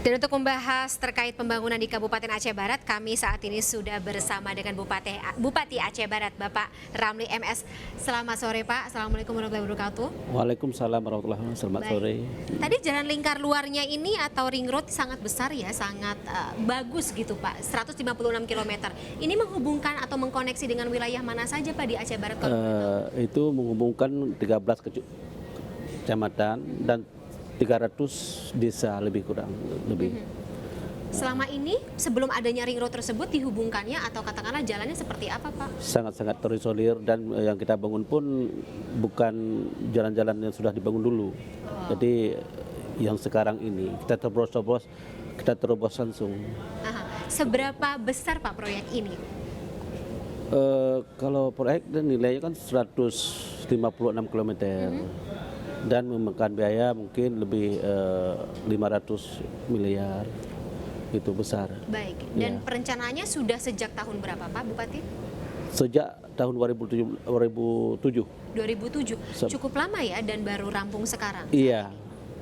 Dan untuk membahas terkait pembangunan di Kabupaten Aceh Barat, kami saat ini sudah bersama dengan Bupati Aceh Barat, Bapak Ramli MS. Selamat sore Pak, Assalamualaikum warahmatullahi wabarakatuh. Waalaikumsalam warahmatullahi wabarakatuh. Selamat sore. Tadi jalan lingkar luarnya ini atau ring road sangat besar ya, sangat bagus gitu Pak, 156 km. Ini menghubungkan atau mengkoneksi dengan wilayah mana saja Pak di Aceh Barat? Itu menghubungkan 13 kecamatan dan 300 desa lebih kurang lebih. Selama ini sebelum adanya ring road tersebut dihubungkannya atau katakanlah jalannya seperti apa Pak? Sangat-sangat terisolir dan yang kita bangun pun bukan jalan-jalan yang sudah dibangun dulu. Jadi yang sekarang ini kita terobos langsung. Seberapa besar Pak proyek ini? Kalau proyek dan nilainya kan 156 km. Dan memakan biaya mungkin lebih 500 miliar, itu besar. Baik, dan perencanaannya sudah sejak tahun berapa Pak Bupati? Sejak tahun 2007. 2007, cukup lama ya dan baru rampung sekarang? Iya,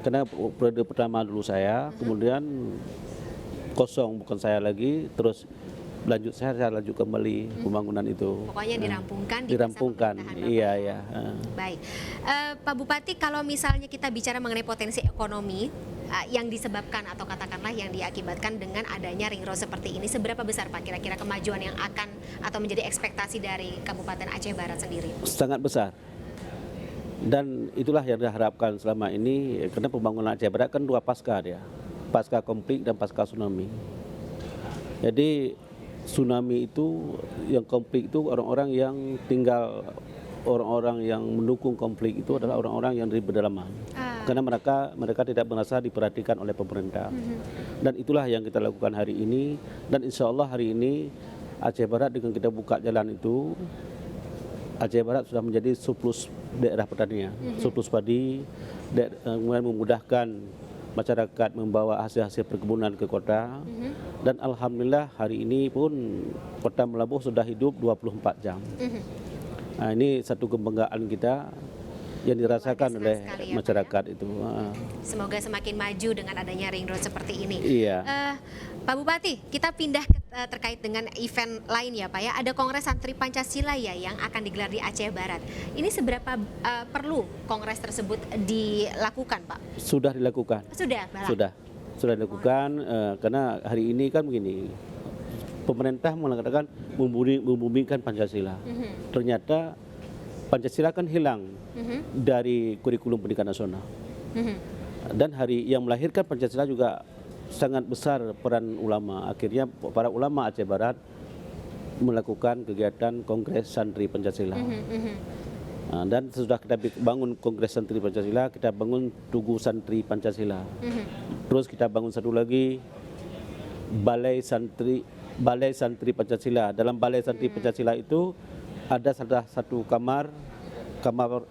karena periode pertama dulu saya, kemudian kosong bukan saya lagi, terus saya lanjut kembali pembangunan itu. Pokoknya dirampungkan. Dirampungkan, iya. Baik, Pak Bupati, kalau misalnya kita bicara mengenai potensi ekonomi yang disebabkan atau katakanlah yang diakibatkan dengan adanya ring road seperti ini, seberapa besar Pak kira-kira kemajuan yang akan atau menjadi ekspektasi dari Kabupaten Aceh Barat sendiri? Sangat besar. Dan itulah yang diharapkan selama ini, karena pembangunan Aceh Barat kan 2 pasca dia, pasca konflik dan pasca tsunami. Jadi tsunami itu, yang konflik itu orang-orang yang tinggal, orang-orang yang mendukung konflik itu adalah orang-orang yang dari pedalaman. Karena mereka tidak merasa diperhatikan oleh pemerintah. Dan itulah yang kita lakukan hari ini. Dan insya Allah hari ini Aceh Barat dengan kita buka jalan itu, Aceh Barat sudah menjadi surplus daerah pertanian, surplus padi, kemudian memudahkan masyarakat membawa hasil-hasil perkebunan ke kota. Dan alhamdulillah hari ini pun Kota Melabuh sudah hidup 24 jam. Nah, ini satu kebanggaan kita yang dirasakan oleh masyarakat itu. Semoga semakin maju dengan adanya ring road seperti ini. Iya. Pak Bupati, kita pindah terkait dengan event lain ya Pak ya. Ada Kongres Santri Pancasila ya yang akan digelar di Aceh Barat. Ini seberapa perlu kongres tersebut dilakukan Pak? Sudah dilakukan. Sudah dilakukan karena hari ini kan begini. Pemerintah mengatakan membumikan Pancasila. Ternyata Pancasila kan hilang dari kurikulum pendidikan nasional. Dan hari yang melahirkan Pancasila juga sangat besar peran ulama. Akhirnya para ulama Aceh Barat melakukan kegiatan Kongres Santri Pancasila. Dan sudah kita bangun Kongres Santri Pancasila, kita bangun Tugu Santri Pancasila. Terus kita bangun satu lagi Balai Santri Pancasila. Dalam Balai Santri Pancasila itu ada salah satu kamar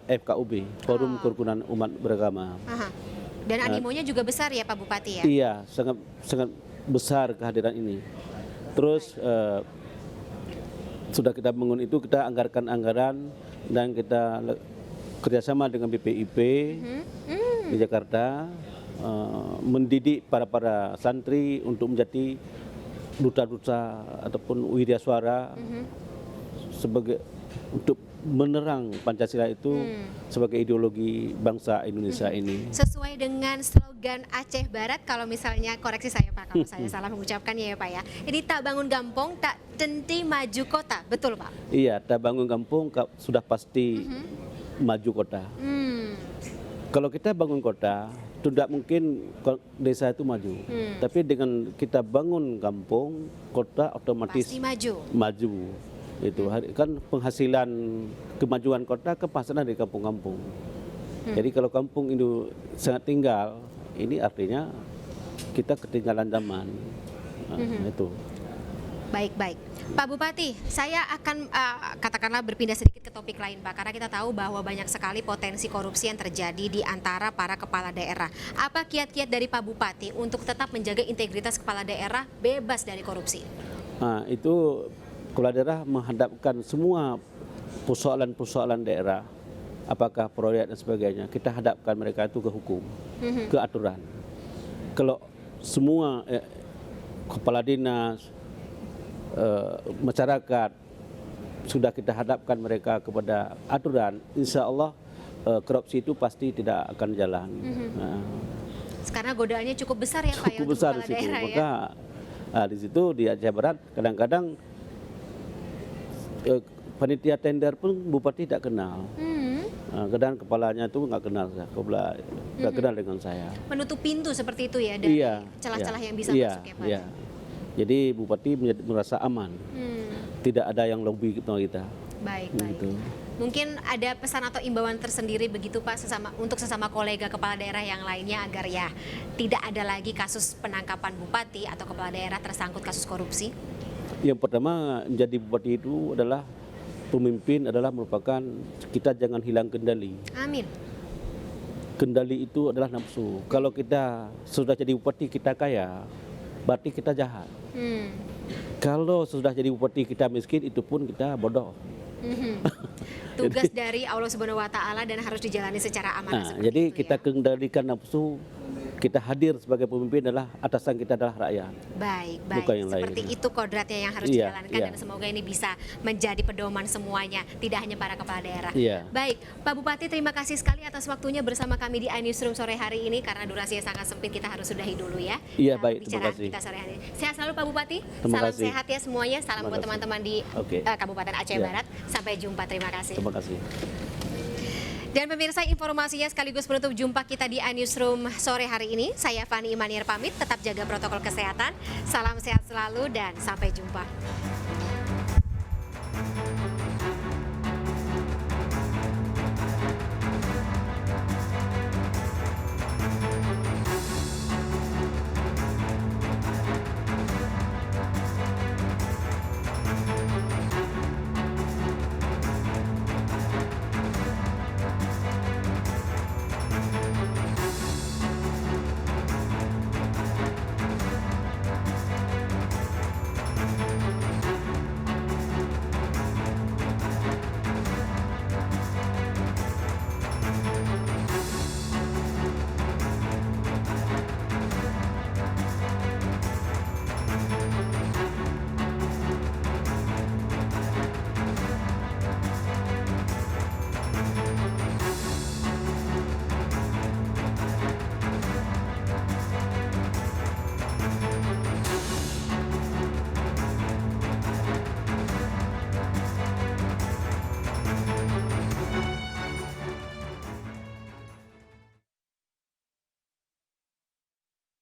FKUB, Forum Kerukunan Umat Beragama. Dan animonya juga besar ya Pak Bupati ya? Iya, sangat besar kehadiran ini. Terus sudah kita bangun itu, kita anggarkan anggaran dan kita kerjasama dengan BPIP di Jakarta, mendidik para santri untuk menjadi duta-duta ataupun wiryaswara sebagai untuk menerang Pancasila itu sebagai ideologi bangsa Indonesia ini. Sesuai dengan slogan Aceh Barat, kalau misalnya koreksi saya Pak kalau saya salah mengucapkannya ya Pak ya. Ini tak bangun kampung, tak tenti maju kota, betul Pak? Iya, tak bangun kampung sudah pasti maju kota. Kalau kita bangun kota, tidak mungkin desa itu maju. Tapi dengan kita bangun kampung, kota otomatis pasti maju. Itu kan penghasilan kemajuan kota kepastian dari kampung-kampung. Jadi kalau kampung itu sangat tinggal, ini artinya kita ketinggalan zaman. Itu. Baik. Pak Bupati, saya akan katakanlah berpindah sedikit ke topik lain Pak, karena kita tahu bahwa banyak sekali potensi korupsi yang terjadi di antara para kepala daerah. Apa kiat-kiat dari Pak Bupati untuk tetap menjaga integritas kepala daerah bebas dari korupsi? Nah, itu kepala daerah menghadapkan semua persoalan-persoalan daerah, apakah proyek dan sebagainya, kita hadapkan mereka itu ke hukum, ke aturan. Kalau semua kepala dinas, masyarakat sudah kita hadapkan mereka kepada aturan, insya Allah korupsi itu pasti tidak akan jalan. Karena godaannya cukup besar ya Pak ya Cukup untuk besar kepala di situ. daerah ya. Maka di situ di Aceh Barat kadang-kadang panitia tender pun bupati tidak kenal. Kadang kepalanya itu nggak kenal saya, nggak kenal dengan saya. Menutup pintu seperti itu ya dari Iya, celah-celah iya, yang bisa iya, masuk ya Pak. iya. Jadi bupati merasa aman, tidak ada yang lobby kita. Baik. Gitu. Mungkin ada pesan atau imbauan tersendiri begitu Pak untuk sesama kolega kepala daerah yang lainnya agar ya tidak ada lagi kasus penangkapan bupati atau kepala daerah tersangkut kasus korupsi? Yang pertama, menjadi bupati itu adalah pemimpin adalah merupakan kita jangan hilang kendali. Amin. Kendali itu adalah nafsu. Kalau kita sudah jadi bupati kita kaya, berarti kita jahat. Kalau sudah jadi bupati kita miskin, itu pun kita bodoh. Tugas dari Allah Subhanahu wa taala dan harus dijalani secara amanah seperti jadi itu kita ya. kendalikan nafsu, kita hadir sebagai pemimpin adalah atasan kita adalah rakyat. Baik. Bukan yang Seperti lain. itu kodratnya yang harus Iya, dijalankan iya. dan semoga ini bisa menjadi pedoman semuanya, tidak hanya para kepala daerah. Iya. Baik, Pak Bupati terima kasih sekali atas waktunya bersama kami di iNewsroom sore hari ini karena durasinya sangat sempit kita harus sudahi dulu ya. Iya, baik, terima Pembicaraan kasih. kita sore hari ini. Sehat selalu Pak Bupati. Terima Salam kasih. sehat ya semuanya. Salam Terima buat kasih. teman-teman di Oke. Kabupaten Aceh Iya. Barat. Sampai jumpa. Terima kasih. Terima kasih. Dan pemirsa, informasinya sekaligus menutup jumpa kita di iNewsroom sore hari ini. Saya Fani Imaniar pamit, tetap jaga protokol kesehatan. Salam sehat selalu dan sampai jumpa.